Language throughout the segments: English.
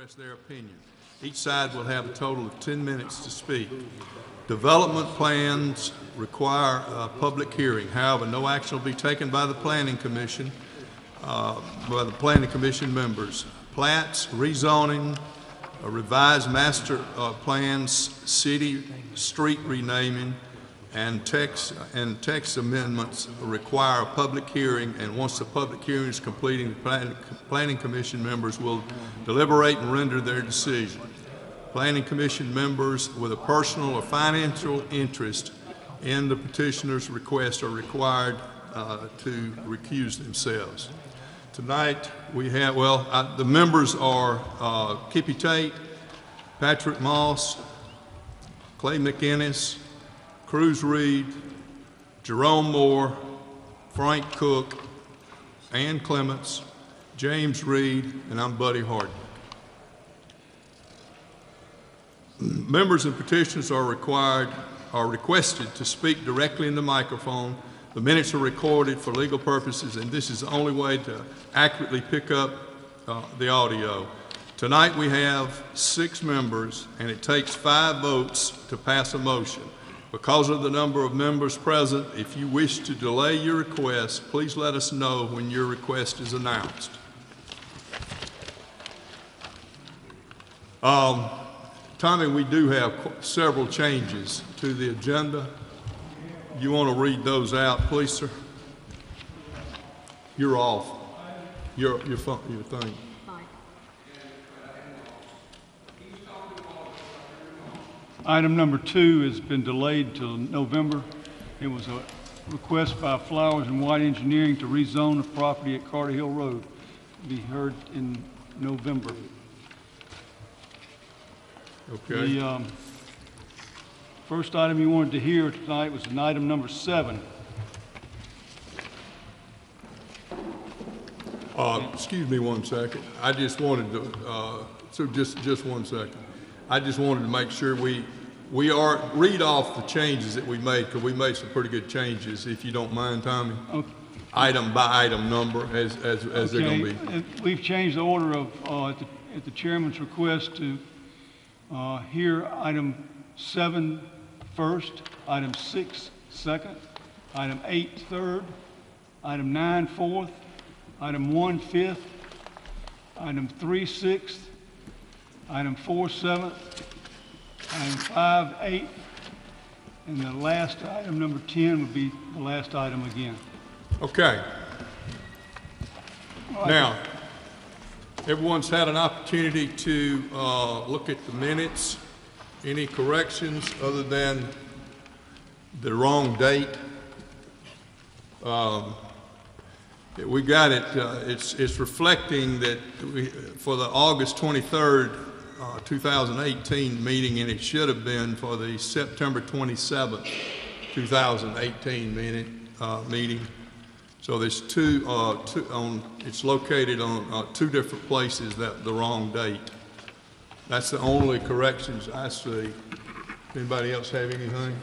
express their opinion. Each side will have a total of 10 minutes to speak. Development plans require a public hearing. However, no action will be taken by the Planning Commission, members. Plats, rezoning, revised master plans, city street renaming, and text amendments require a public hearing, and once the public hearing is completed, the Planning Commission members will deliberate and render their decision. Planning Commission members with a personal or financial interest in the petitioner's request are required to recuse themselves. Tonight we have, the members are Kippy Tate, Patrick Moss, Clay McInnes, Cruz Reed, Jerome Moore, Frank Cook, Ann Clements, James Reed, and I'm Buddy Hardin. Members and petitioners are requested to speak directly in the microphone. The minutes are recorded for legal purposes, and this is the only way to accurately pick up the audio. Tonight we have 6 members, and it takes 5 votes to pass a motion. Because of the number of members present, if you wish to delay your request, please let us know when your request is announced. Tommy, we do have several changes to the agenda. You want to read those out, please, sir? You're off. Your thing. Item number 2 has been delayed till November. It was a request by Flowers and White Engineering to rezone the property at Carter Hill Road. Be heard in November. Okay. The first item you wanted to hear tonight was an item number 7. Excuse me one second. I just wanted to, just 1 second. I just wanted to make sure we read off the changes that we made, because we made some pretty good changes, if you don't mind, Tommy. Okay. Item by item number as they're going to be. We've changed the order of, at the chairman's request to hear item 7 first, item 6 second, item 8 third, item 9 fourth, item 1 fifth, item 3 sixth, item 4 seventh, item 5 eighth, and the last item, number 10, would be the last item again. Okay. Now, everyone's had an opportunity to look at the minutes. Any corrections other than the wrong date? We got it. It's reflecting that for the August 23rd, 2018 meeting, and it should have been for the September 27th, 2018 meeting. So there's it's located on 2 different places, that the wrong date. That's the only corrections I see. Anybody else have anything?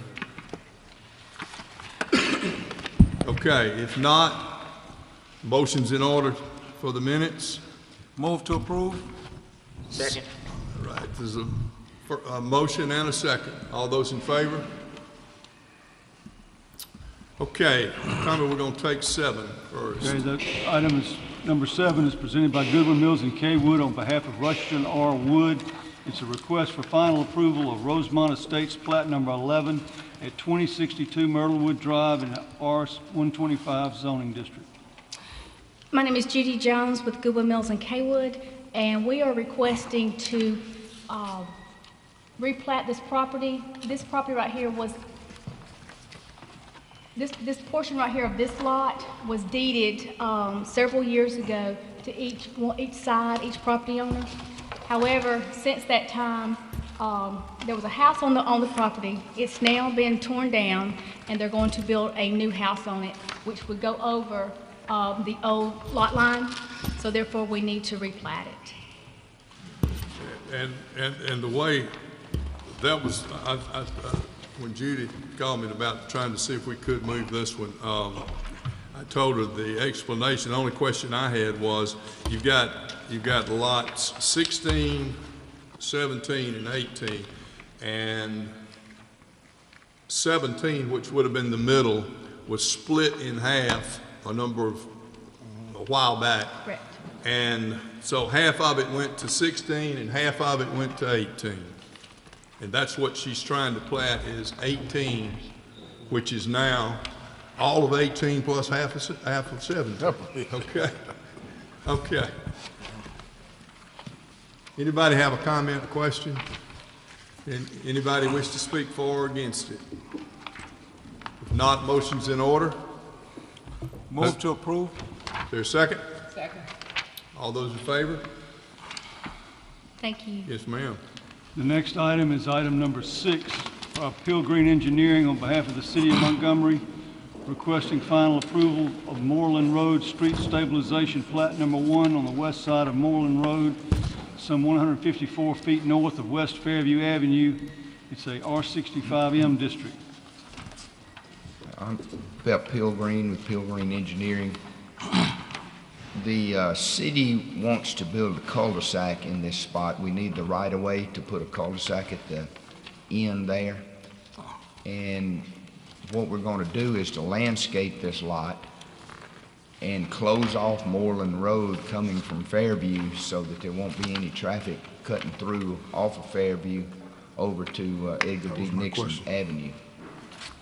Okay, if not, motion's in order for the minutes. Move to approve. Second. All right, there's a motion and a second. All those in favor? Okay, Tommy, we're going to take 7 first. Okay, that item is number 7 is presented by Goodwin Mills and K. Wood on behalf of Rushton R. Wood. It's a request for final approval of Rosemont Estates plat number 11 at 2062 Myrtlewood Drive in the R125 zoning district. My name is Judy Jones with Goodwin Mills and K. Wood, and we are requesting to replat this property. This property right here was This portion right here of this lot was deeded several years ago to each property owner. However, since that time, there was a house on the property. It's now been torn down, and they're going to build a new house on it, which would go over the old lot line. So therefore, we need to replat it. And the way that was, when Judy called me about trying to see if we could move this one, I told her the explanation. The only question I had was, you've got you've got lots 16, 17, and 18. And 17, which would have been the middle, was split in half a while back. Correct. And so half of it went to 16 and half of it went to 18. And that's what she's trying to plat is 18, which is now all of 18 plus half of 17. Okay. Okay. Anybody have a comment or question? Anybody wish to speak for or against it? If not, motion's in order. Move to approve. Is there a second? Second. All those in favor? Thank you. Yes, ma'am. The next item is item number 6, Pilgreen Engineering on behalf of the City of Montgomery, requesting final approval of Moreland Road Street Stabilization Plat Number 1 on the west side of Moreland Road, some 154 feet north of West Fairview Avenue. It's a R65M district. I'm Pep Pilgreen with Pilgreen Engineering. The city wants to build a cul-de-sac in this spot. We need the right-of-way to put a cul-de-sac at the end there. And what we're going to do is to landscape this lot and close off Moreland Road coming from Fairview so that there won't be any traffic cutting through off of Fairview over to Edgar D. Nixon Avenue.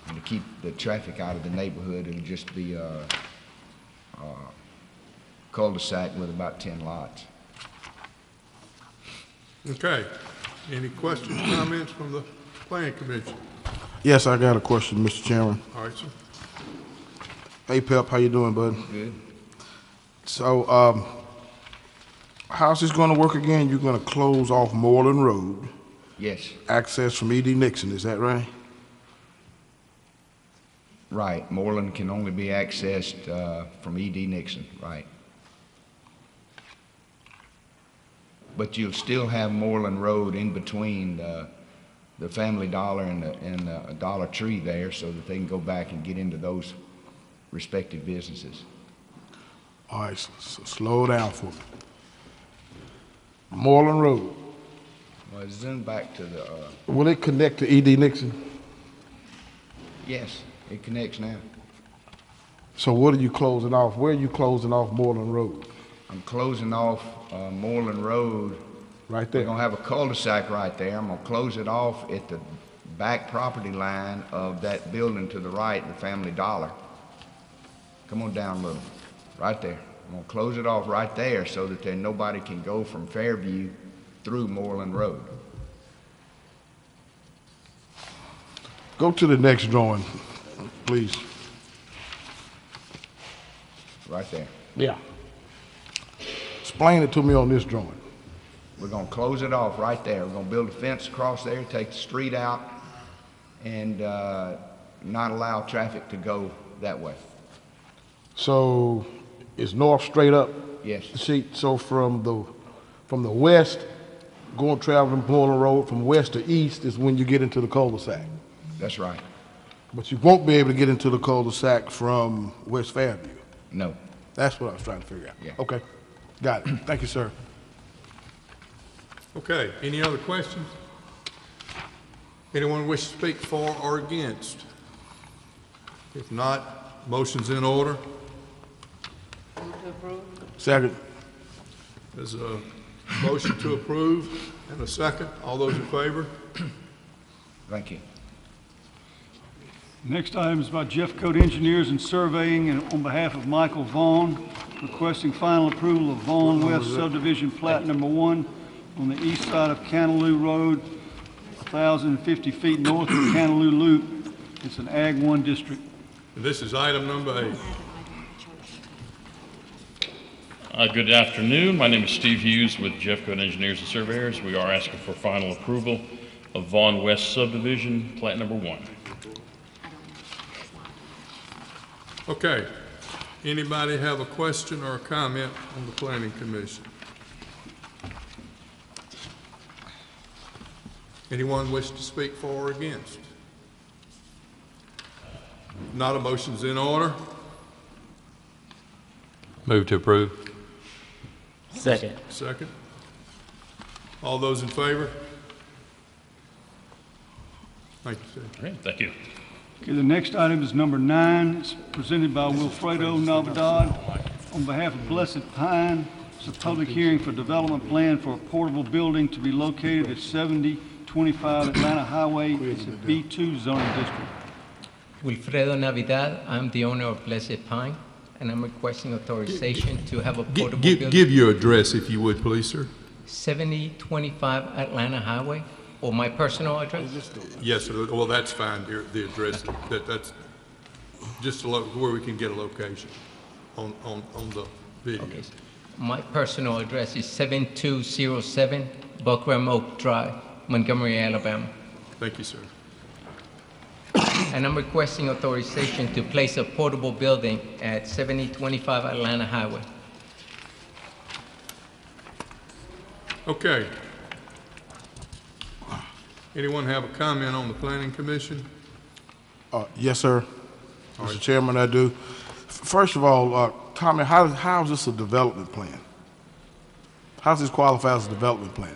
And to keep the traffic out of the neighborhood, it would just be a cul-de-sac with about 10 lots. Okay. Any questions, comments from the Planning Commission? Yes, I got a question, Mr. Chairman. All right, sir. Hey, Pep, how you doing, bud? Good. So, how's this going to work again? You're going to close off Moreland Road, Yes, access from E.D. Nixon, is that right? right. Moreland can only be accessed from E.D. Nixon, right. But you'll still have Moreland Road in between the Family Dollar and the Dollar Tree there so that they can go back and get into those respective businesses. All right, so slow down for me. Moreland Road, Well, zoom back to the, will it connect to E.D. Nixon? yes, it connects now. So what are you closing off? Where are you closing off Moreland Road? I'm closing off Moreland Road. Right We're there? gonna have a cul-de-sac right there. I'm gonna close it off at the back property line of that building to the right, the Family Dollar. Come on down a little, right there. I'm gonna close it off right there so that there nobody can go from Fairview through Moreland Road. Go to the next drawing, please. Right there. Yeah. Explain it to me on this drawing. We're gonna close it off right there. We're gonna build a fence across there, take the street out, and not allow traffic to go that way. So it's north straight up? Yes, See, so from the west, going traveling Moreland Road from west to east is when you get into the cul-de-sac. that's right. But you won't be able to get into the cul-de-sac from West Fairview. No. That's what I was trying to figure out. Yeah. Okay, got it. Thank you, sir. Okay. Any other questions? Anyone wish to speak for or against? If not, motion's in order. Move to approve. Second. There's a motion to approve and a second. All those in favor? Thank you. Next item is by Jeff Code Engineers and Surveying, and on behalf of Michael Vaughn, requesting final approval of Vaughn West Subdivision Plat Number 1 on the east side of Cantaloo Road, 1,050 feet north of Cantaloo Loop. It's an Ag 1 district. This is item number 8. Good afternoon. My name is Steve Hughes with Jeff Code Engineers and Surveyors. We are asking for final approval of Vaughn West Subdivision, Plat Number 1. Okay. Anybody have a question or a comment on the Planning Commission? Anyone wish to speak for or against? Not a motion's in order. Move to approve. Second. Second. All those in favor? Thank you, sir. All right, thank you. Okay, the next item is number 9. It's presented by Wilfredo Navidad on behalf of Blessed Pine. It's a public hearing for development plan for a portable building to be located at 7025 Atlanta Highway. It's a B2 zoning district. Wilfredo Navidad, I'm the owner of Blessed Pine, and I'm requesting authorization to have a portable building. Give your address, if you would, please, sir. 7025 Atlanta Highway, or my personal address? Yes, sir. Well, that's fine, the address. That's just where we can get a location on the video. Okay. My personal address is 7207 Buckram Oak Drive, Montgomery, Alabama. Thank you, sir. And I'm requesting authorization to place a portable building at 7025 Atlanta Highway. Okay. Anyone have a comment on the planning commission? Yes, sir. Mr. Chairman, I do. First of all, Tommy, how is this a development plan? How does this qualify as a development plan?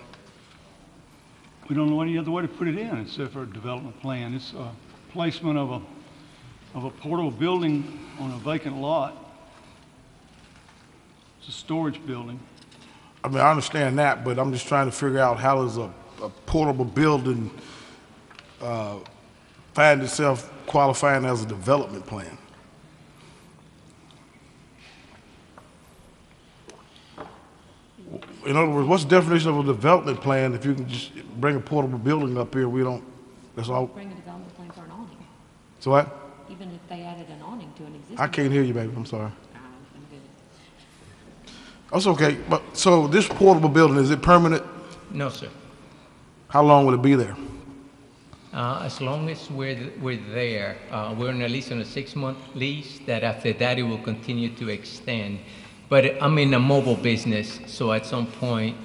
We don't know any other way to put it in except for a development plan. It's a placement of a portable building on a vacant lot. It's a storage building. I mean, I understand that, but I'm just trying to figure out how does a portable building find itself qualifying as a development plan? In other words, what's the definition of a development plan if you can just bring a portable building up here, that's all? Bring a development plan for an awning, So what? even if they added an awning to an existing. I can't hear you, baby, I'm sorry. I'm good. That's okay, but, so this portable building, is it permanent? No, sir. How long will it be there? As long as we're there, we're on at least on a 6-month lease, that after that it will continue to extend. But I'm in a mobile business, so at some point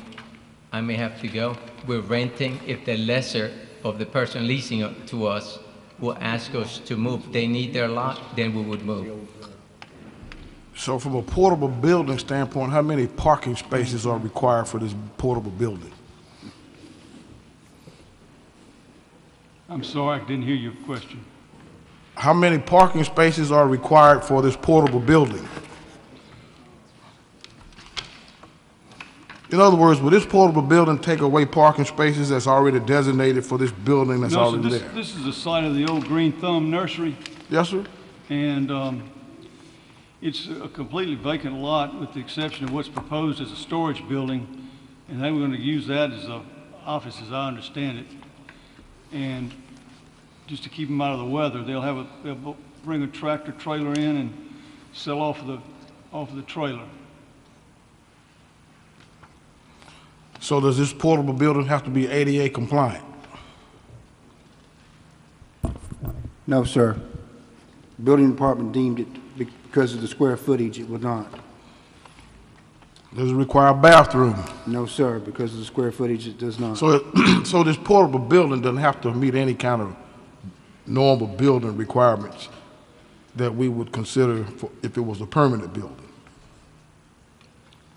I may have to go. We're renting. If the lesser of the person leasing it to us will ask us to move, they need their lot, then we would move. So from a portable building standpoint, how many parking spaces are required for this portable building? I'm sorry, I didn't hear your question. How many parking spaces are required for this portable building? In other words, will this portable building take away parking spaces that's already designated for this building that's No, so already there? this is the site of the old Green Thumb Nursery, Yes, sir? and it's a completely vacant lot with the exception of what's proposed as a storage building, and they were going to use that as an office, as I understand it. And just to keep them out of the weather, they'll bring a tractor trailer in and sell off the trailer. So does this portable building have to be ADA compliant? No, sir. Building department deemed it because of the square footage, it would not. Does it require a bathroom? No, sir, because of the square footage, it does not. So, so this portable building doesn't have to meet any kind of normal building requirements that we would consider if it was a permanent building?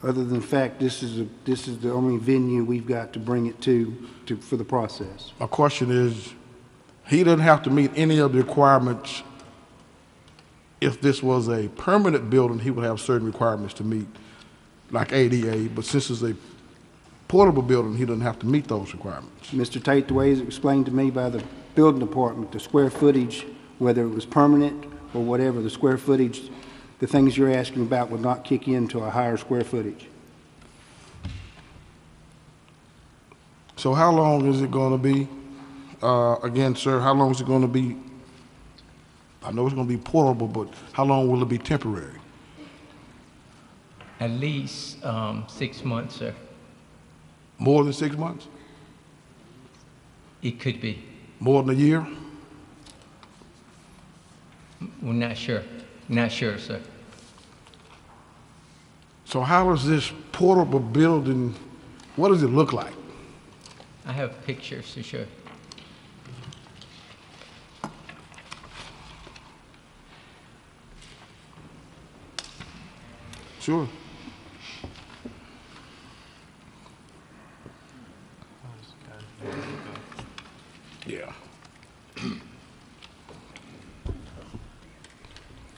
Other than the fact, this is the only venue we've got to bring it to for the process. My question is, he doesn't have to meet any of the requirements. If this was a permanent building, he would have certain requirements to meet, like ADA, but since it's a portable building, he doesn't have to meet those requirements. Mr. Tate, the way it's explained to me by the building department, the square footage, whether it was permanent or whatever, the square footage, the things you're asking about would not kick into a higher square footage. So how long is it going to be? Again, sir, how long is it going to be? I know it's going to be portable, but how long will it be temporary? At least 6 months, sir. More than 6 months? It could be. More than a year? We're not sure. Not sure, sir. So how does this portable building, what does it look like? I have pictures to show. Sure. Yeah.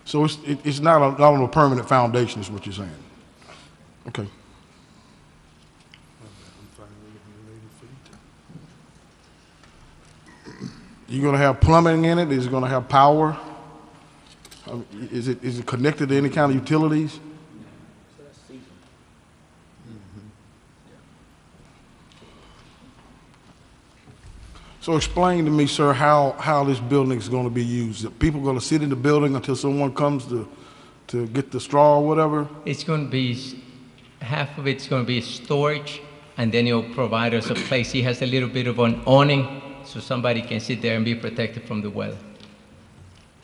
So it's not on a permanent foundation is what you're saying? Okay. You gonna have plumbing in it? Is it gonna have power? Is it connected to any kind of utilities? So explain to me, sir, how this building is going to be used. Are people going to sit in the building until someone comes to get the straw or whatever? It's going to be, half of it's going to be storage, and then he'll provide us a place. He has a little bit of an awning, so somebody can sit there and be protected from the weather.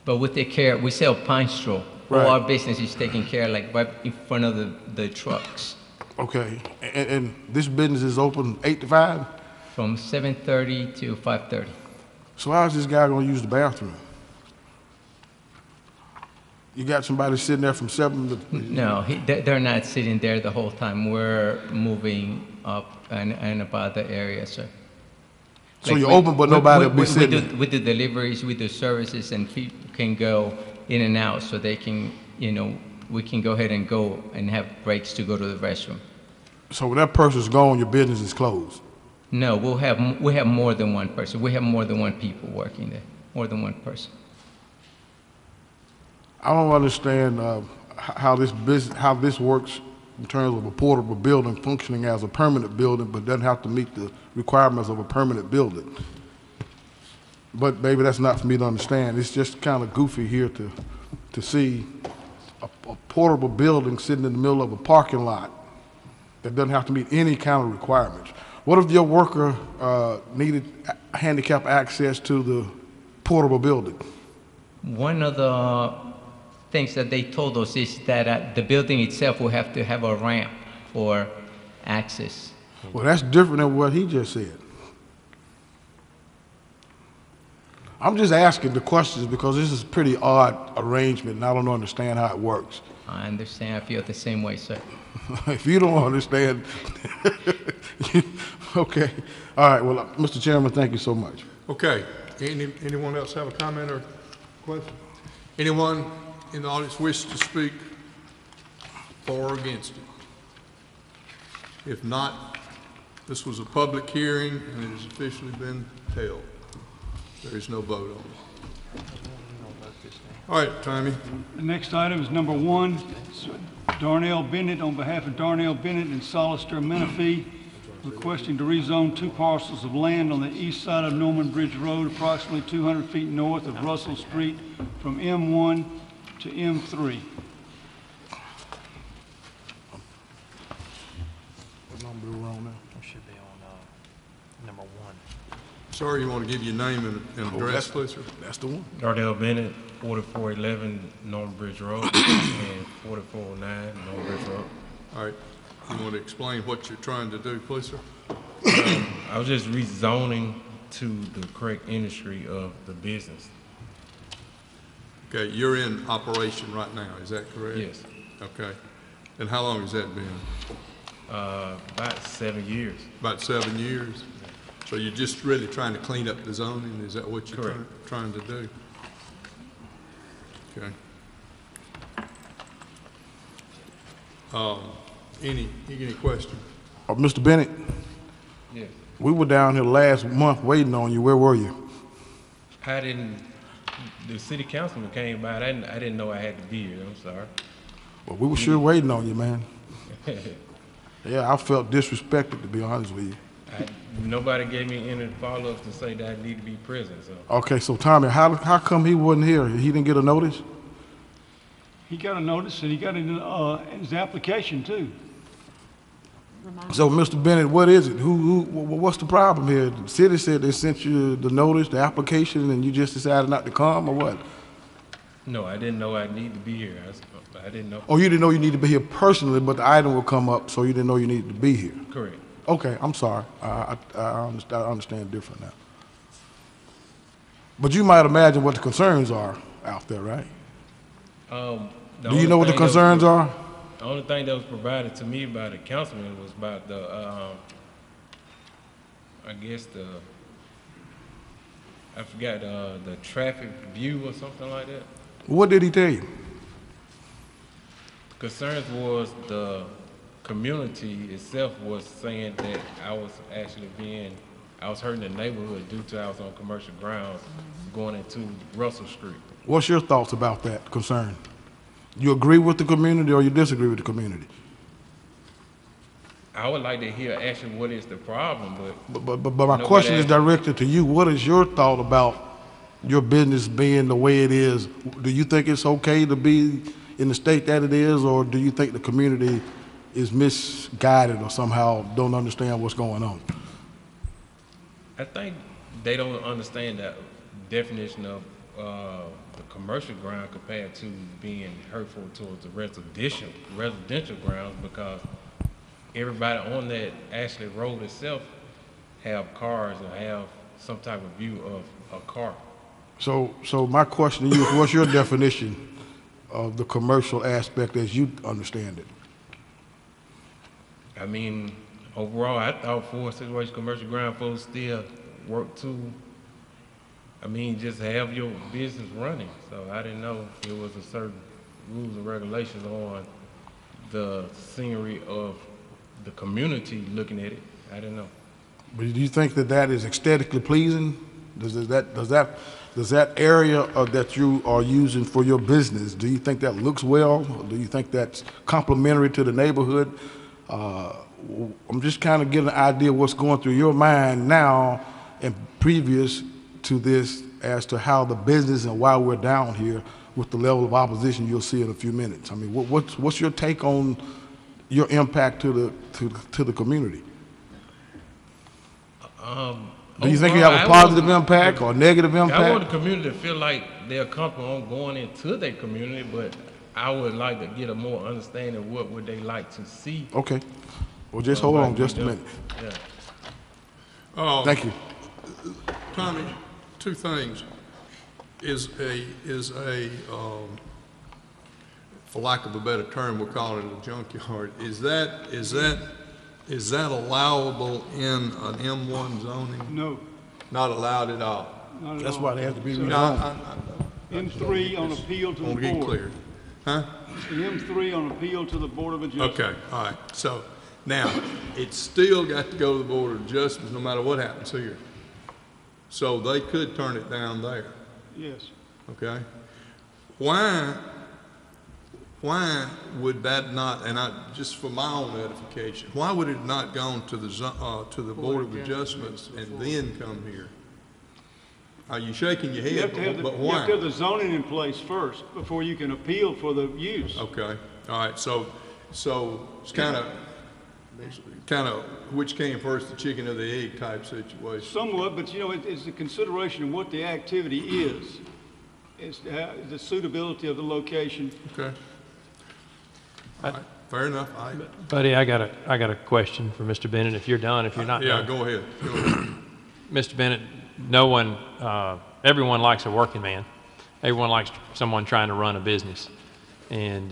But we take care, we sell pine straw. Right. All our business is taken care of, like right in front of the trucks. Okay, and this business is open 8 to 5? From 7:30 to 5:30. So how's this guy going to use the bathroom? You got somebody sitting there from 7 to... No, they're not sitting there the whole time. We're moving up and about the area, sir. So you're open, but nobody will be sitting we do deliveries, we do services, and people can go in and out, so they can, we can go ahead and go and have breaks to go to the restroom. So when that person's gone, your business is closed? No, we have more than one person. We have more than one people working there, more than one person. I don't understand how this works in terms of a portable building functioning as a permanent building, but doesn't have to meet the requirements of a permanent building. But maybe that's not for me to understand. It's just kind of goofy here to see a portable building sitting in the middle of a parking lot that doesn't have to meet any kind of requirements. What if your worker needed handicap access to the portable building? One of the things that they told us is that the building itself will have to have a ramp for access. Well, that's different than what he just said. I'm just asking the questions because this is a pretty odd arrangement and I don't understand how it works. I understand. I feel the same way, sir. If you don't understand, okay. All right, well, Mr. Chairman, thank you so much. Okay. Anyone else have a comment or question? Anyone in the audience wish to speak for or against it? If not, this was a public hearing and it has officially been held. There is no vote on it. All right, Tommy. The next item is number 1, Darnell Bennett, on behalf of Darnell Bennett and Solister Menifee, requesting to rezone 2 parcels of land on the east side of Norman Bridge Road, approximately 200 feet north of Russell Street, from M1 to M3. What number are we on now? Should be on number 1. Sir, you want to give your name and address, please, sir? That's the one. Darnell Bennett, 4411 Norman Bridge Road, and 4409 Norman Bridge Road. All right. You want to explain what you're trying to do, please, sir? I was just rezoning to the correct industry of the business. Okay, you're in operation right now, is that correct? Yes. Okay. And how long has that been? About 7 years. About 7 years? So you're just really trying to clean up the zoning? Is that what you're trying to do? Okay. Any question? Mr. Bennett, Yes. we were down here last month waiting on you. Where were you? The city councilman came by. I didn't know I had to be here. I'm sorry. Well, we were sure waiting on you, man. Yeah, I felt disrespected, to be honest with you. Nobody gave me any follow-ups to say that I need to be present. So Okay, so Tommy, how come he wasn't here? He didn't get a notice? He got a notice and he got it in his application too. So, Mr. Bennett, what is it? What's the problem here? The city said they sent you the notice, the application, and you just decided not to come, or what? no, I didn't know I need to be here. I didn't know. Oh, you didn't know you needed to be here personally, but the item will come up, so you didn't know you needed to be here. Correct. Okay, I'm sorry. I understand different now. But you might imagine what the concerns are out there, right? Do you know what the concerns are? The only thing that was provided to me by the councilman was about the I guess I forgot the traffic view or something like that. What did he tell you? Concerns was the community itself was saying that I was hurting the neighborhood due to I was on commercial grounds going into Russell Street. What's your thoughts about that concern? You agree with the community or you disagree with the community? I would like to hear actually what is the problem, But my question is directed to you. What is your thought about your business being the way it is? Do you think it's okay to be in the state that it is, or do you think the community is misguided or somehow don't understand what's going on? I think they don't understand the definition of the commercial ground compared to being hurtful towards the residential grounds, because everybody on that actually road itself have cars or have some type of view of a car. So my question to you is, what's your definition of the commercial aspect as you understand it? I mean, overall, I thought for a situation commercial ground folks still work to, just have your business running. So I didn't know there was a certain rules and regulations on the scenery of the community looking at it. I didn't know. But do you think that is aesthetically pleasing? Does that area that you are using for your business, do you think that looks well? Or do you think that's complementary to the neighborhood? I'm just kind of getting an idea of what's going through your mind now and previous to this as to how the business and why we're down here with the level of opposition you'll see in a few minutes. I mean, what's your take on your impact to the community? Do you think you have a positive impact or a negative impact? I want the community to feel like they're comfortable on going into their community, but I would like to get a more understanding of what would they like to see. Okay. Well, just hold on just a minute. Yeah. Thank you. Tommy, two things. Is a for lack of a better term, we'll call it a junkyard. Is that allowable in an M1 zoning? No, Not allowed at all. not at That's all. why they have to be No, rezoned. M3 on appeal to the I want to get board. clear. Huh? M3 on appeal to the Board of Adjustment. Okay, all right. So now, it's still got to go to the Board of Adjustments no matter what happens here. So they could turn it down there, Yes. okay? Why would that not, and just for my own edification, why would it not gone to the Board of Adjustments and then come here? Are you shaking your You have head, to have but you have why? to have the zoning in place first before you can appeal for the use. Okay, all right, so it's kind of which came first, the chicken or the egg type situation. Somewhat, but it's a consideration of what the activity is. It's the suitability of the location. Okay. All right, fair enough. Buddy, I got a question for Mr. Bennett. If you're done, if you're not Yeah, done. go ahead. Go ahead. Mr. Bennett, everyone likes a working man. Everyone likes someone trying to run a business. And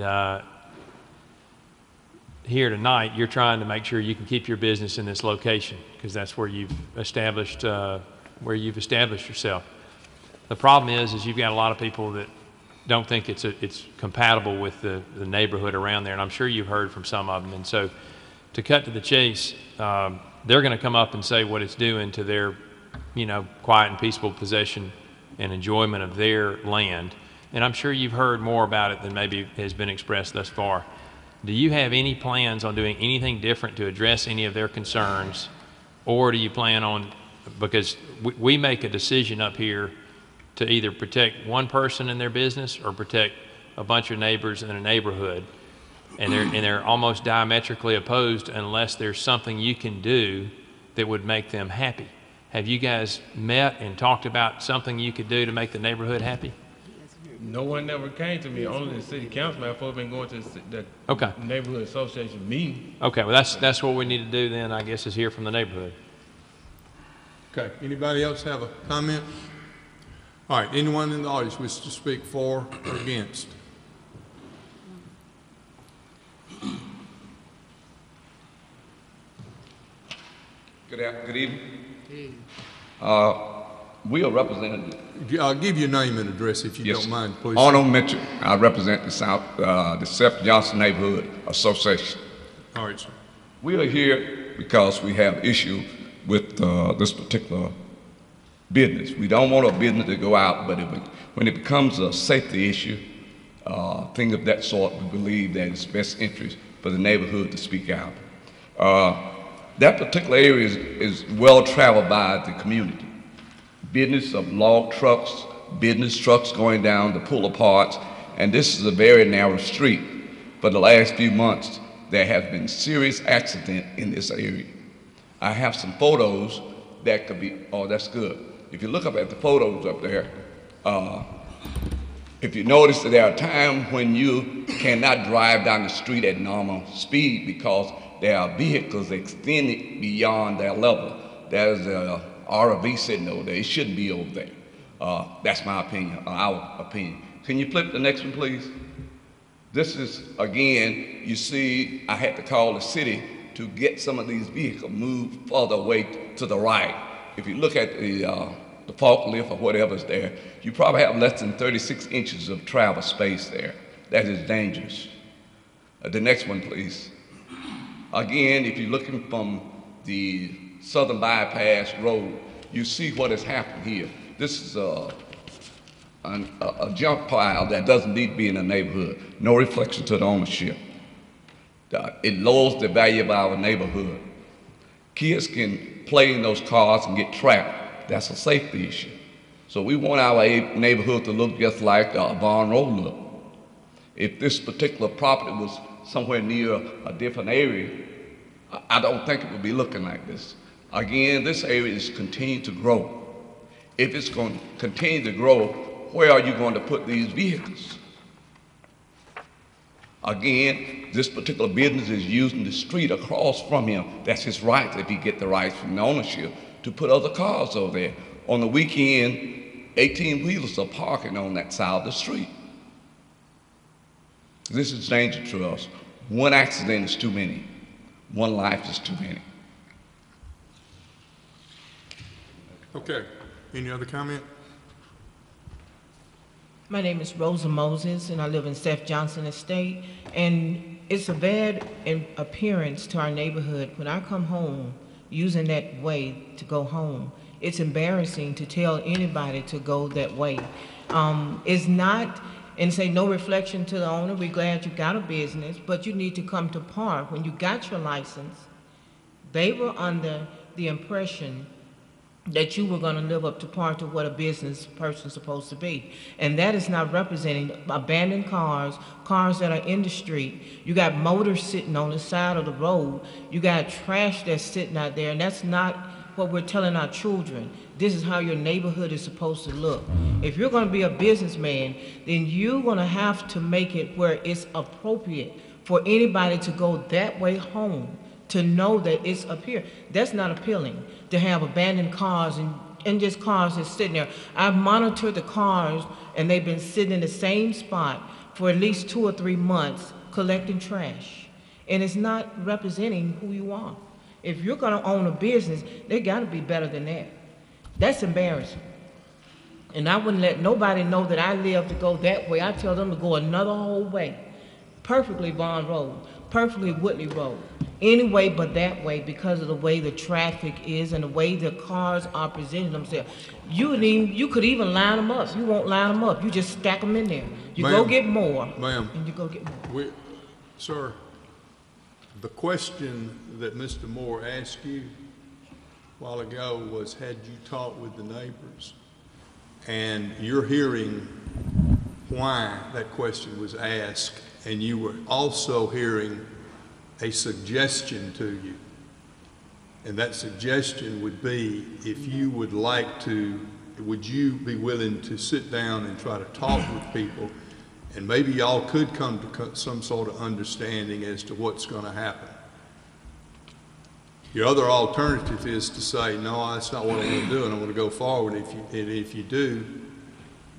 here tonight, you're trying to make sure you can keep your business in this location because that's where you've established yourself. The problem is you've got a lot of people that don't think it's compatible with the neighborhood around there, and I'm sure you've heard from some of them. And so, to cut to the chase, they're going to come up and say what it's doing to their, quiet and peaceful possession and enjoyment of their land. And I'm sure you've heard more about it than maybe has been expressed thus far. Do you have any plans on doing anything different to address any of their concerns, or do you plan on, because we make a decision up here to either protect one person in their business or protect a bunch of neighbors in a neighborhood, and they're almost diametrically opposed unless there's something you can do that would make them happy. Have you guys met and talked about something you could do to make the neighborhood happy? No one ever came to me, only the city councilman. I've been going to the neighborhood association meeting. Okay, well that's what we need to do then, I guess, is hear from the neighborhood. Okay, anybody else have a comment? All right, anyone in the audience wish to speak for or against? Good evening. We are representing I'll give you a name and address if you don't mind, please. Arnold Mitchell. I represent the Seth Johnson Neighborhood Association. All right, sir. We are here because we have issue with this particular business. We don't want a business to go out, but when it becomes a safety issue, things of that sort, we believe that it's best interest for the neighborhood to speak out. That particular area is well traveled by the community. Business of log trucks, business trucks going down to pull apart, and this is a very narrow street. For the last few months, there have been serious accidents in this area. I have some photos that could be, oh, that's good. If you look up at the photos up there, if you notice that there are times when you cannot drive down the street at normal speed because there are vehicles extended beyond their level. There's a RV sitting over there. It shouldn't be over there. That's my opinion, our opinion. Can you flip the next one, please? This is, again, you see, I had to call the city to get some of these vehicles moved further away to the right. If you look at the forklift or whatever's there, you probably have less than 36 inches of travel space there. That is dangerous. The next one, please. Again, if you're looking from the Southern Bypass Road, you see what has happened here. This is a junk pile that doesn't need to be in the neighborhood. No reflection to the ownership. It lowers the value of our neighborhood. Kids can play in those cars and get trapped. That's a safety issue. So we want our neighborhood to look just like Vaughn Road look. If this particular property was somewhere near a different area, I don't think it would be looking like this. Again, this area is continuing to grow. If it's going to continue to grow, where are you going to put these vehicles? Again, this particular business is using the street across from him. That's his right, if he get the rights from the ownership, to put other cars over there. On the weekend, 18-wheelers are parking on that side of the street. This is danger to us. One accident is too many. One life is too many. Okay. Any other comment? My name is Rosa Moses, and I live in Seth Johnson Estate. And it's a bad appearance to our neighborhood. When I come home using that way to go home, it's embarrassing to tell anybody to go that way. It's not, and say no reflection to the owner. We're glad you got a business, but you need to come to park. When you got your license, they were under the impression that you were going to live up to par to what a business person's supposed to be. And that is not representing abandoned cars, cars that are in the street. You got motors sitting on the side of the road. You got trash that's sitting out there, and that's not what we're telling our children. This is how your neighborhood is supposed to look. If you're going to be a businessman, then you're going to have to make it where it's appropriate for anybody to go that way home, to know that it's up here. That's not appealing, to have abandoned cars and just cars that's sitting there. I've monitored the cars, and they've been sitting in the same spot for at least 2 or 3 months collecting trash. And it's not representing who you are. If you're going to own a business, they got to be better than that. That's embarrassing. And I wouldn't let nobody know that I live to go that way. I tell them to go another whole way. Perfectly Vaughn Road, perfectly Whitley Road. Any way but that way, because of the way the traffic is and the way the cars are presenting themselves. You could even line them up. You won't line them up. You just stack them in there. You go get more. Ma'am. And you go get more. Sir, the question that Mr. Moore asked you a while ago was, had you talked with the neighbors? And you're hearing why that question was asked, and you were also hearing a suggestion to you. And that suggestion would be, if you would like to, would you be willing to sit down and try to talk with people, and maybe y'all could come to some sort of understanding as to what's going to happen. Your other alternative is to say, no, that's not what I want to do, and I want to go forward. If you do,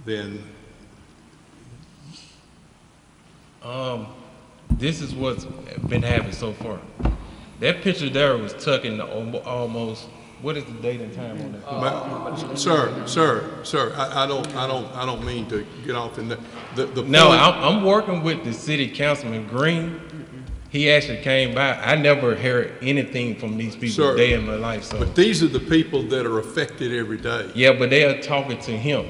then this is what's been happening so far. That picture there was tucking almost What is the date and time on that? Sir, I don't mean to get off in the No, point- I'm working with the city councilman Green. He actually came by. I never heard anything from these people Sir, a day in my life. So But these are the people that are affected every day. yeah, but they are talking to him.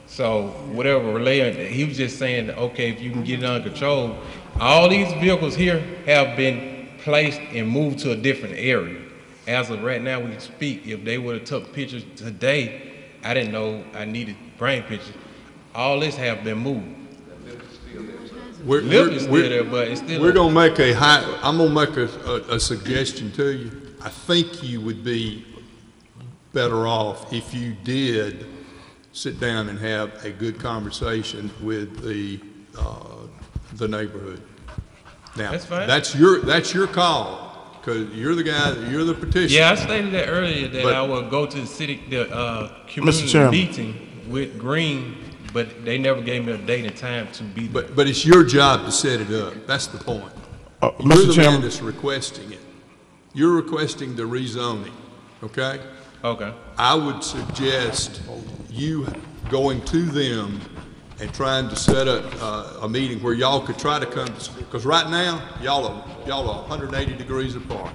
So whatever relay, he was just saying, that, okay, if you can get it under control, all these vehicles here have been placed and moved to a different area. As of right now, we speak. If they would have took pictures today, I didn't know I needed brain pictures. All this have been moved. Lift is still there, but it's still. We're gonna make I'm gonna make a suggestion to you. I think you would be better off if you did sit down and have a good conversation with the neighborhood. Now, That's fine. that's your call, because you're the guy, you're the petitioner. Yeah, I stated that earlier that But- I would go to the city, the Mr. community Chairman. meeting with Green, but they never gave me a date and time to be there. But it's your job to set it up. That's the point. You're Mr. the man Chairman, that's requesting it. You're requesting the rezoning, okay? Okay. I would suggest you going to them and trying to set up a meeting where y'all could try to come, because right now, y'all are 180 degrees apart.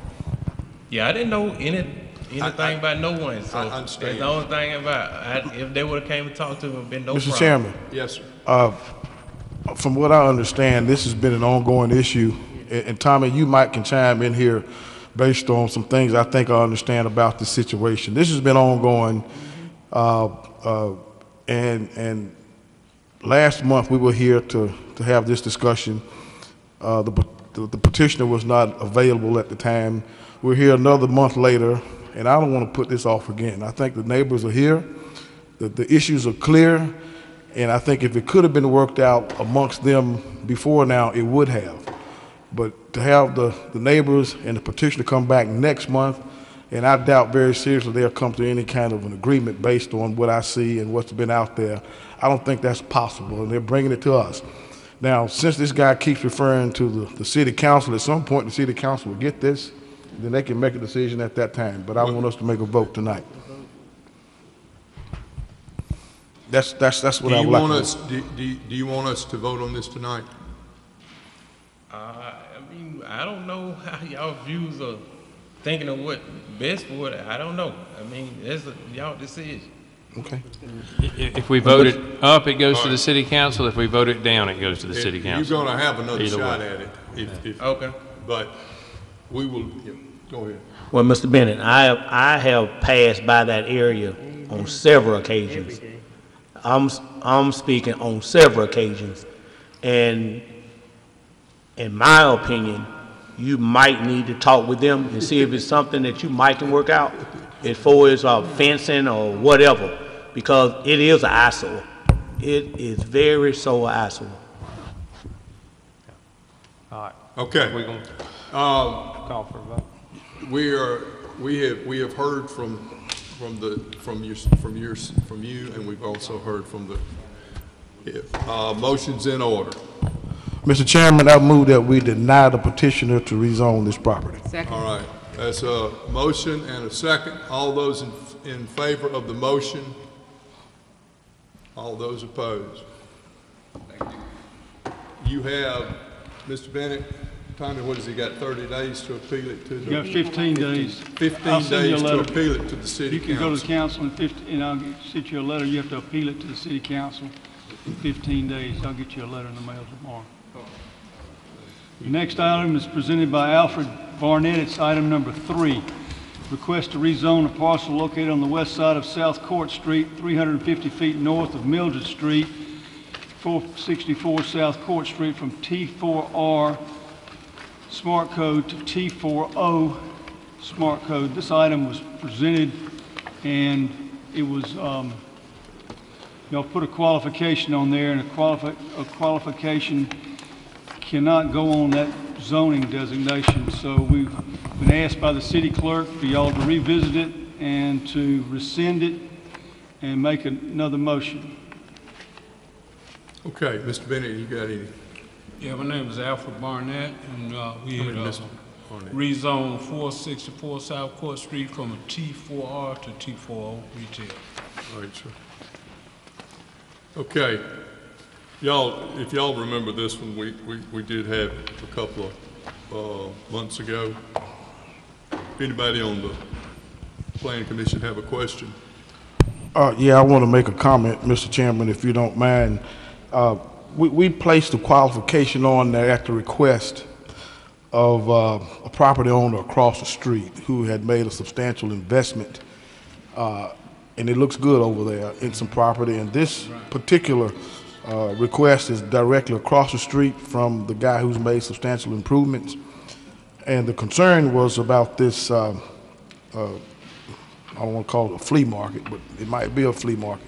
Yeah, I didn't know anything about no one, so I understand. that's the only thing about, if they would've came and talked to him, been no problem. Mr. Chairman, Yes, sir. from what I understand, this has been an ongoing issue, and Tommy, you might can chime in here based on some things I think I understand about the situation. This has been ongoing, and last month we were here to have this discussion. The petitioner was not available at the time. We're here another month later, and I don't want to put this off again. I think the neighbors are here, the issues are clear, and I think if it could have been worked out amongst them before now, it would have. But to have the neighbors and the petitioner come back next month, and I doubt very seriously they'll come to any kind of an agreement based on what I see and what's been out there. I don't think that's possible, and they're bringing it to us. Now, since this guy keeps referring to the city council, at some point the city council will get this, then they can make a decision at that time. But I want us to make a vote tonight. That's what I would like to do. Do you want us to vote on this tonight? I mean, I don't know how y'all views are thinking of what best for it. I don't know. I mean, it's y'all decision. Okay. If we vote it up, it goes to the city council. If we vote it down, it goes to the city council. You're gonna have another Either shot way. at it. Okay. But we will, go ahead. Well, Mr. Bennett, I have passed by that area on several occasions. I'm speaking on several occasions, and in my opinion, you might need to talk with them and see if it's something that you might can work out as far as fencing or whatever, because it is an eyesore. It is very so eyesore. All right. Okay. We're going to call for a vote. We have heard from you, and we've also heard from the motions in order. Mr. Chairman, I move that we deny the petitioner to rezone this property. All right. That's a motion and a second. All those in favor of the motion? All those opposed? You have, Mr. Bennett, Tommy, what has he got, 30 days to appeal it to the? You got 15 days. 15 I'll send you a days to letter. appeal it to the city council. You can go to the council and I'll get you a letter. You have to appeal it to the city council in 15 days. I'll get you a letter in the mail tomorrow. The next item is presented by Alfred Barnett. It's item number 3. Request to rezone a parcel located on the west side of South Court Street, 350 feet north of Mildred Street, 464 South Court Street, from T4R Smart Code to T40 Smart Code. This item was presented, and it was, y'all put a qualification on there, and a qualification cannot go on that zoning designation. So we've been asked by the city clerk for y'all to revisit it and to rescind it and make another motion. Okay, Mr. Bennett, you got any? Yeah, my name is Alfred Barnett, and we had on it? Rezone 464 South Court Street from a T4R to T4O retail. All right, sir. Okay. Y'all, if y'all remember this one, we did have a couple of months ago. Anybody on the Planning Commission have a question? Yeah, I want to make a comment, Mr. Chairman, if you don't mind. We placed a qualification on there at the request of a property owner across the street who had made a substantial investment, and it looks good over there in some property. And this particular request is directly across the street from the guy who's made substantial improvements. And the concern was about this, I don't want to call it a flea market, but it might be a flea market,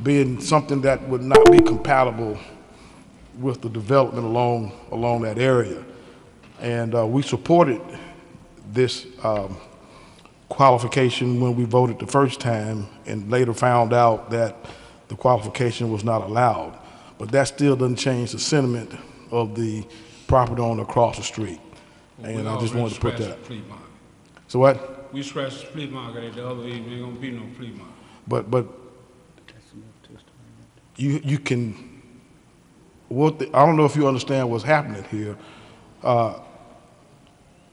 being something that would not be compatible with the development along that area. And we supported this qualification when we voted the first time, and later found out that the qualification was not allowed. But that still doesn't change the sentiment of the property owner across the street. And I just wanted to put that. So what? We scratched the flea market at the other end. There ain't gonna be no flea market. But you can, I don't know if you understand what's happening here.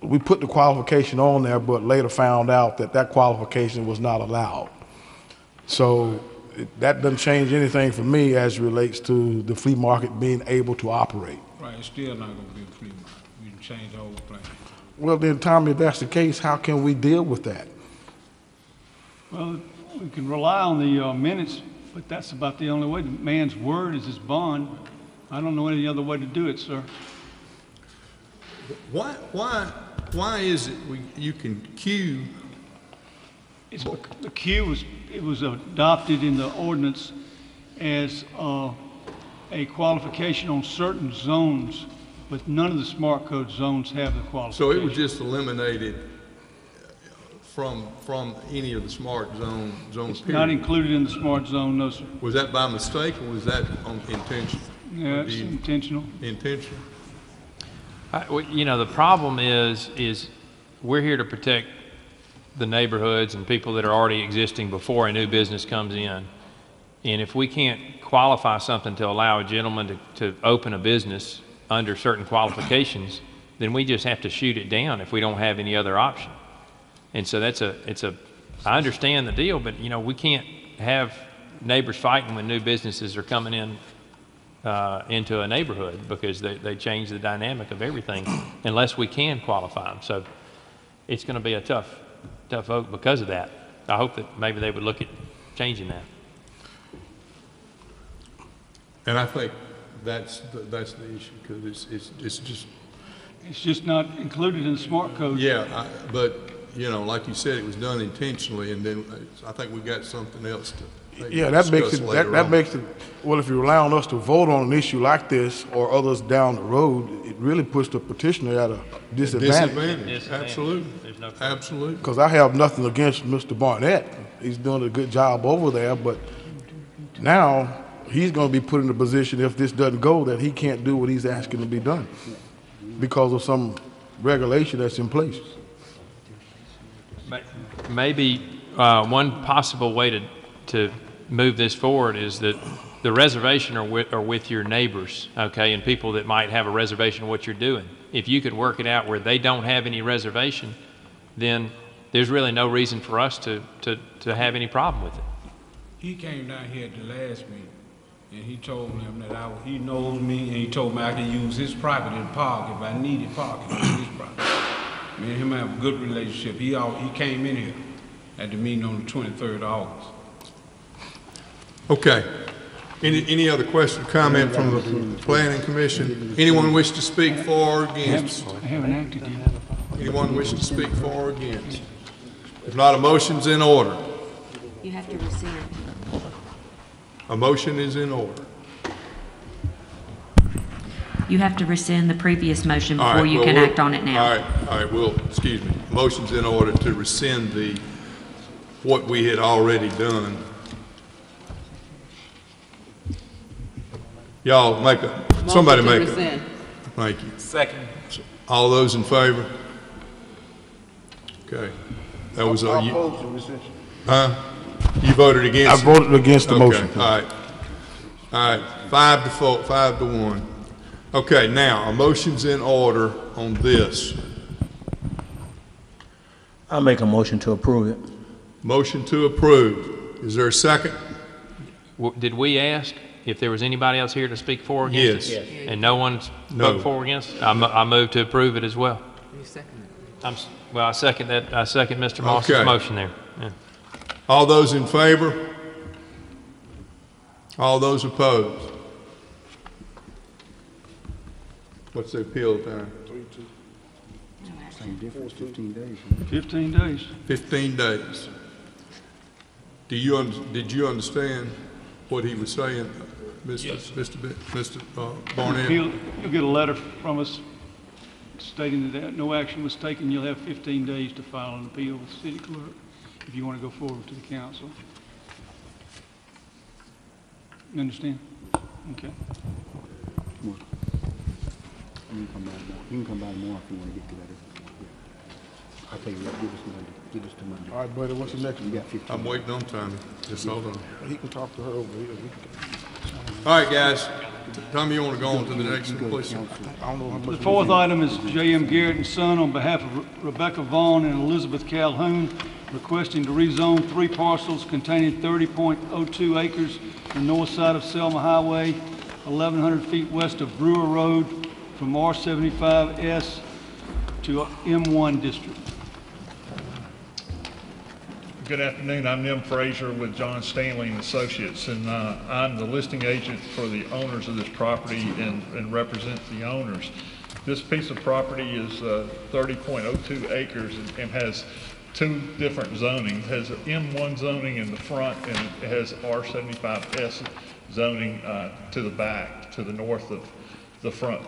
We put the qualification on there, but later found out that that qualification was not allowed. So that doesn't change anything for me as it relates to the flea market being able to operate. Right, it's still not gonna be a flea market. We can change the whole plan. Well, then, Tommy, if that's the case, how can we deal with that? Well, we can rely on the minutes, but that's about the only way. The man's word is his bond. I don't know any other way to do it, sir. Why is it you can queue? The queue was adopted in the ordinance as a qualification on certain zones, but none of the smart code zones have the qualification. So it was just eliminated from any of the smart zones. It's not included in the smart zone, no, sir. Was that by mistake, or was that intentional? Yeah, it's intentional. Intentional. You know, the problem is we're here to protect the neighborhoods and people that are already existing before a new business comes in. And if we can't qualify something to allow a gentleman to open a business under certain qualifications, then we just have to shoot it down if we don't have any other option. And so I understand the deal, but you know, we can't have neighbors fighting when new businesses are coming in into a neighborhood, because they change the dynamic of everything unless we can qualify them. So it's going to be a tough vote because of that. I hope that maybe they would look at changing that. And I think that's the issue, because it's just not included in the smart code. Yeah, but you know, like you said, it was done intentionally, and then I think we got something else to. Yeah, that makes it. Well, if you rely on us to vote on an issue like this or others down the road, it really puts the petitioner at a disadvantage. Absolutely. There's no problem. Absolutely. Because I have nothing against Mr. Barnett. He's doing a good job over there, but now he's going to be put in a position, if this doesn't go, that he can't do what he's asking to be done because of some regulation that's in place. Maybe one possible way to move this forward is that the reservation are with your neighbors, okay, and people that might have a reservation of what you're doing. If you could work it out where they don't have any reservation, then there's really no reason for us to have any problem with it. He came down here at the last meeting, and he told them that he knows me, and he told me I could use his property to park if I needed parking on his property. Me and him have a good relationship. He came in here at the meeting on the 23rd of August. Okay. Any other question, comment from the Planning Commission? Anyone wish to speak for or against? I haven't acted yet. Anyone wish to speak for or against? If not, a motion's in order. You have to rescind. A motion is in order. You have to rescind the previous motion before you can act on it now. All right, well, excuse me. Motion's in order to rescind what we had already done. Y'all somebody make a. Thank you. Second. All those in favor? Okay. That was I you. oppose the rescission. Huh? You voted against I it? voted against the Okay, motion. all right. All right, 5-4, 5-1. Okay, now, a motion's in order on this. I'll make a motion to approve it. Motion to approve. Is there a second? Did we ask if there was anybody else here to speak for or against it? Yes. And no one spoke for or against it? I move to approve it as well. You second it. Well, I second that. I second Mr. Moss's Okay. motion there. Yeah. All those in favor? All those opposed? What's the appeal time? Same difference, 15 days. 15 days. 15 days. Did you understand what he was saying, Mr. Barnett? You'll get a letter from us stating that no action was taken. You'll have 15 days to file an appeal with the city clerk if you want to go forward to the council. You understand? Okay. You can come by tomorrow. You can come by tomorrow if you want to get to that. I'll tell you what, give us Monday. Give us to Monday. All right, buddy, what's the next one? You got 15. I'm waiting on Tommy. Just hold on. He can talk to her over here. All right, guys. Tommy, you want to go on to the next one, please? I don't know how much. The fourth item is J.M. Garrett and Son on behalf of Rebecca Vaughn and Elizabeth Calhoun requesting to rezone 3 parcels containing 30.02 acres on the north side of Selma Highway, 1,100 feet west of Brewer Road from R75S to M1 district. Good afternoon. I'm Nim Frazier with John Stanley and Associates, and I'm the listing agent for the owners of this property and represent the owners. This piece of property is 30.02 acres and has 2 different zonings. It has M1 zoning in the front, and it has R75S zoning to the back, to the north of the front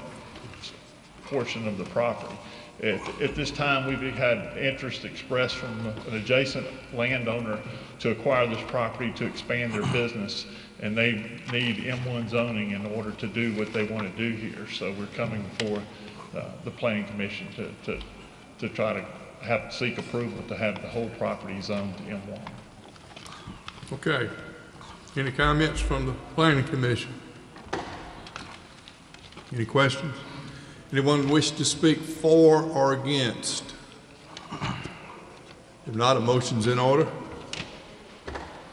portion of the property. At this time, we've had interest expressed from an adjacent landowner to acquire this property to expand their business, and they need M1 zoning in order to do what they want to do here. So we're coming before the Planning Commission to try to seek approval to have the whole property zoned to M1. Okay. Any comments from the Planning Commission? Any questions? Anyone wish to speak for or against? If not, a motion's in order.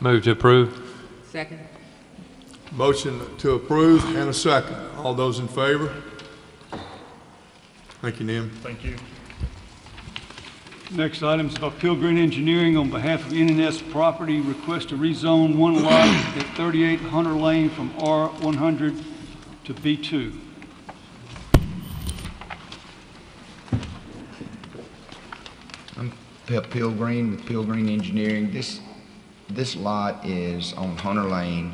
Move to approve. Second. Motion to approve and a second. All those in favor? Thank you, Nim. Thank you. Next item is about Pilgrim Engineering on behalf of NNS Property, request to rezone 1 lot at 38 Hunter Lane from R100 to B2. I'm Pep Pilgrim with Pilgrim Engineering. This lot is on Hunter Lane.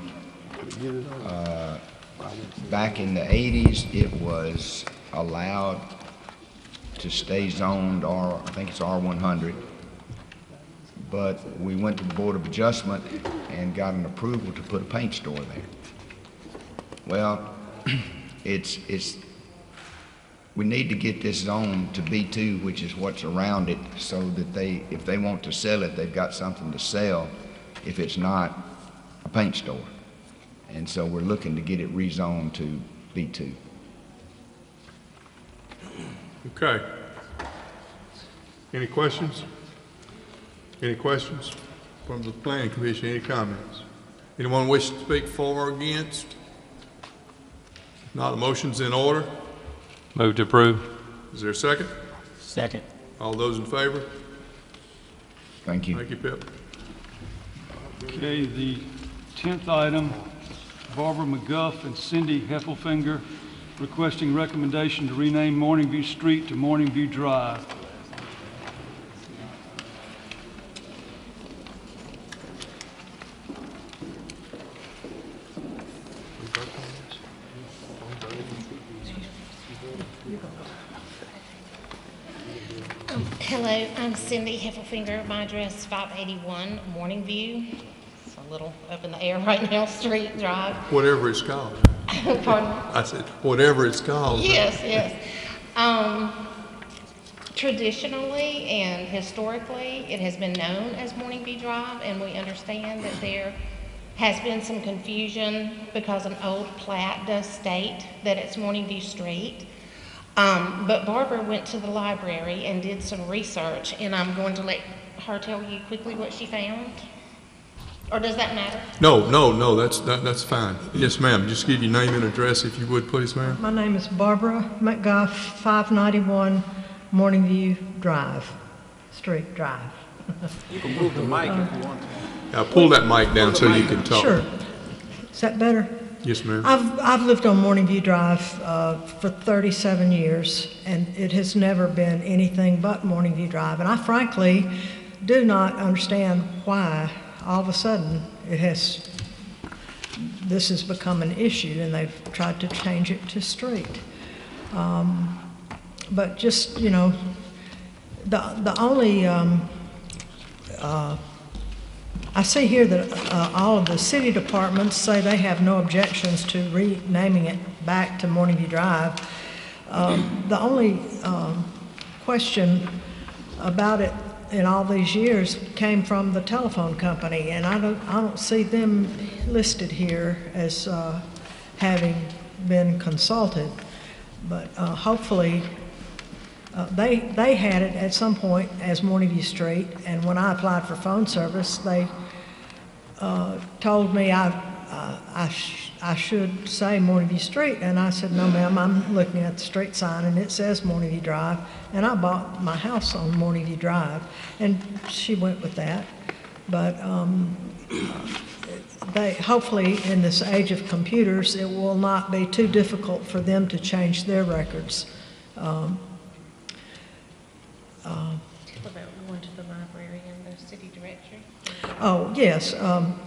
Back in the 80s, it was allowed to stay zoned I think it's R100. But we went to the Board of Adjustment and got an approval to put a paint store there. Well, we need to get this zone to B2, which is what's around it, so that if they want to sell it, they've got something to sell if it's not a paint store. And so we're looking to get it rezoned to B2. Okay. Any questions? Any questions from the Planning Commission? Any comments? Anyone wish to speak for or against? If not, a motion's in order. Move to approve. Is there a second? Second. All those in favor? Thank you. Thank you, Pip. Okay, the 10th item, Barbara McGuff and Cindy Heffelfinger requesting recommendation to rename Morning View Street to Morning View Drive. Hello, I'm Cindy Heffelfinger. My address is 581 Morning View. It's a little up in the air right now, Street Drive. Whatever it's called. Pardon? I said, whatever it's called. Yes, yes. Traditionally and historically, it has been known as Morning View Drive, and we understand that there has been some confusion because an old plat does state that it's Morning View Street. But Barbara went to the library and did some research, and I'm going to let her tell you quickly what she found. Or does that matter? No, that's fine. Yes, ma'am. Just give your name and address if you would, please, ma'am. My name is Barbara McGuff, 591 Morning View Street Drive. You can move the mic if you want to. Now pull that mic down so you can talk. Sure. Is that better? Yes, ma'am. I've lived on Morning View Drive for 37 years, and it has never been anything but Morning View Drive. And I frankly do not understand why all of a sudden this has become an issue, and they've tried to change it to street. But just, you know, the only, I see here that all of the city departments say they have no objections to renaming it back to Morning View Drive. The only question about it in all these years came from the telephone company, and I don't see them listed here as having been consulted. But hopefully, they had it at some point as Morning View Street, and when I applied for phone service, they told me I should say Morning View Street, and I said, no ma'am, I'm looking at the street sign and it says Morning View Drive, and I bought my house on Morning View Drive, and she went with that. But they hopefully in this age of computers, it will not be too difficult for them to change their records. What about going to the library and the city directory? Oh, yes,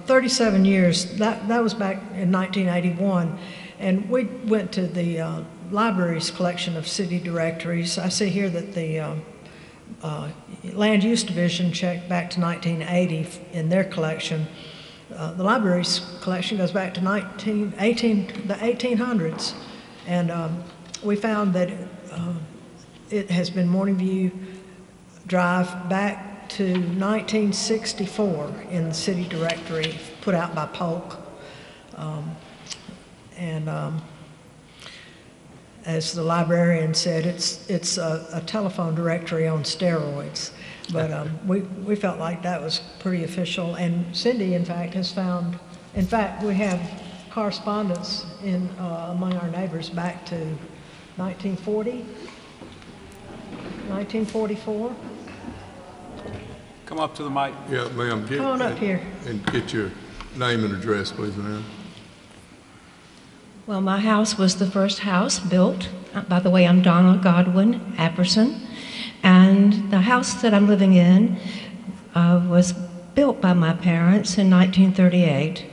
37 years, that was back in 1981, and we went to the library's collection of city directories. I see here that the Land Use Division checked back to 1980 in their collection. The library's collection goes back to the 1800s, and we found that it has been Morning View Drive back to 1964 in the city directory put out by Polk. As the librarian said, it's a telephone directory on steroids. But we felt like that was pretty official. And Cindy, in fact, has found, in fact, we have correspondence among our neighbors back to 1940, 1944. Come up to the mic. Yeah, ma'am. Come on up here. And get your name and address, please, ma'am. Well, my house was the first house built. By the way, I'm Donna Godwin Apperson. And the house that I'm living in was built by my parents in 1938.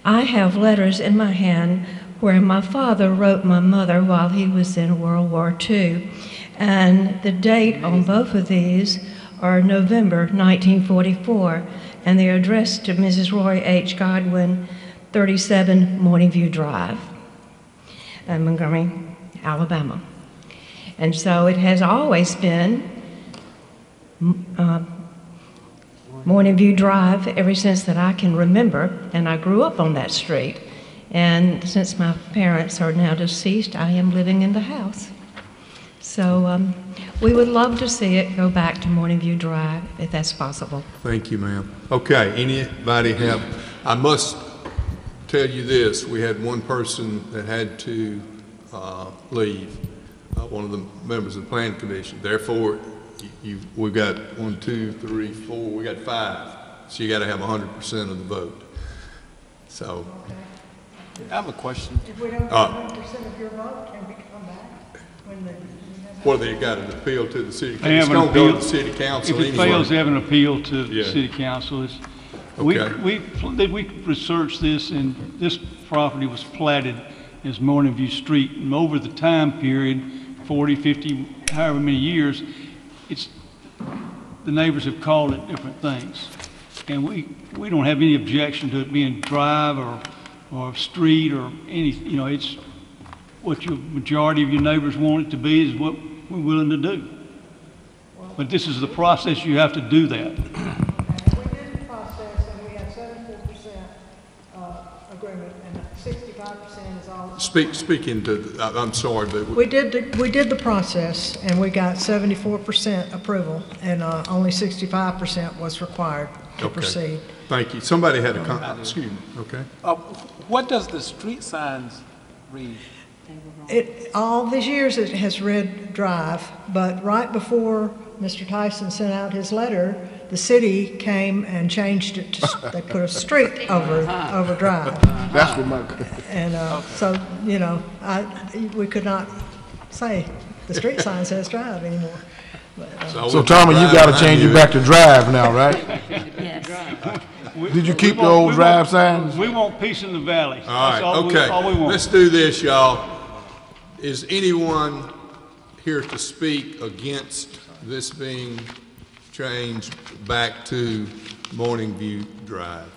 I have letters in my hand where my father wrote my mother while he was in World War II. And the date on both of these are November 1944, and they're addressed to Mrs. Roy H. Godwin, 37 Morning View Drive, in Montgomery, Alabama. And so it has always been Morning View Drive ever since that I can remember, and I grew up on that street. And since my parents are now deceased, I am living in the house. So we would love to see it go back to Morning View Drive, if that's possible. Thank you, ma'am. Okay, anybody have, I must tell you this, we had one person that had to leave, one of the members of the Planning Commission. Therefore, we've got 1, 2, 3, 4, we got 5. So you got to have 100% of the vote. So. I have a question. If we don't have 100% of your vote, can we come back? Well, they got an appeal to the city council. It's going to go to the city council If it anyway. fails, they have an appeal to the city council. Okay. We researched this, and this property was platted as Morning View Street. And over the time period, 40, 50, however many years, the neighbors have called it different things. And we don't have any objection to it being drive or street or any, it's what your majority of your neighbors want it to be is what we're willing to do. but this is the process you have to do that. We did the process, and we had 74% agreement, and 65% is all. Speak into, I'm sorry, but. We did the process, and we got 74% approval, and only 65% was required to Okay. proceed. Thank you. Somebody had a comment, excuse me, okay. What does the street signs read? All these years it has read Drive, but right before Mr. Tyson sent out his letter, the city came and changed it to, they put a street over Drive. That's what my. And so, you know, we could not say the street sign says Drive anymore. But, So Tommy, you gotta change it back to Drive now, right? Yes. Did you keep the old Drive signs? We want peace in the valley. All That's right, okay. all we want. Let's do this, y'all. Is anyone here to speak against this being changed back to Morning View Drive?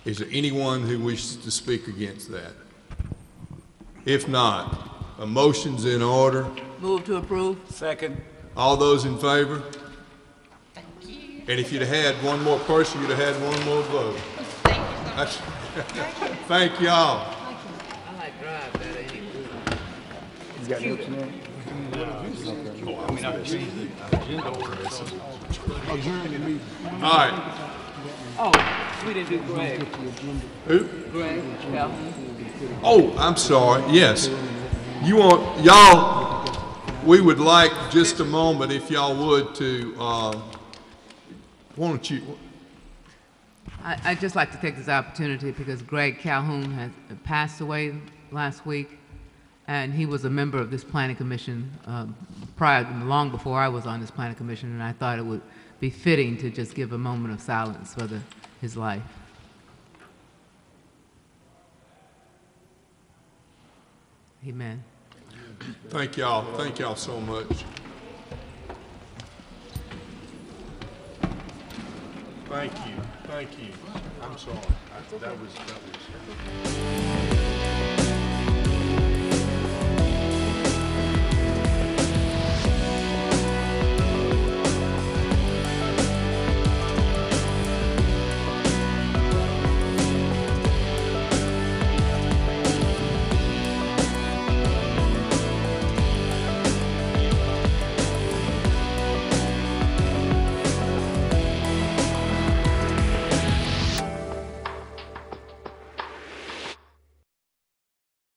Is there anyone who wishes to speak against that? If not, a motion's in order. Move to approve. Second. All those in favor? And if you'd have had one more person, you'd have had one more vote. Thank y'all. I like Drive better anyway. You got notes in there? All right. Oh, we didn't do Greg. Who? Greg Calhoun. Oh, I'm sorry. Yes. You want, y'all, we would like just a moment, if y'all would, to, why don't you, I'd just like to take this opportunity because Greg Calhoun has passed away last week, and he was a member of this planning commission long before I was on this planning commission, and I thought it would be fitting to just give a moment of silence for his life. Amen. thank y'all. Thank y'all so much. Thank you. Thank you. I'm sorry. That was.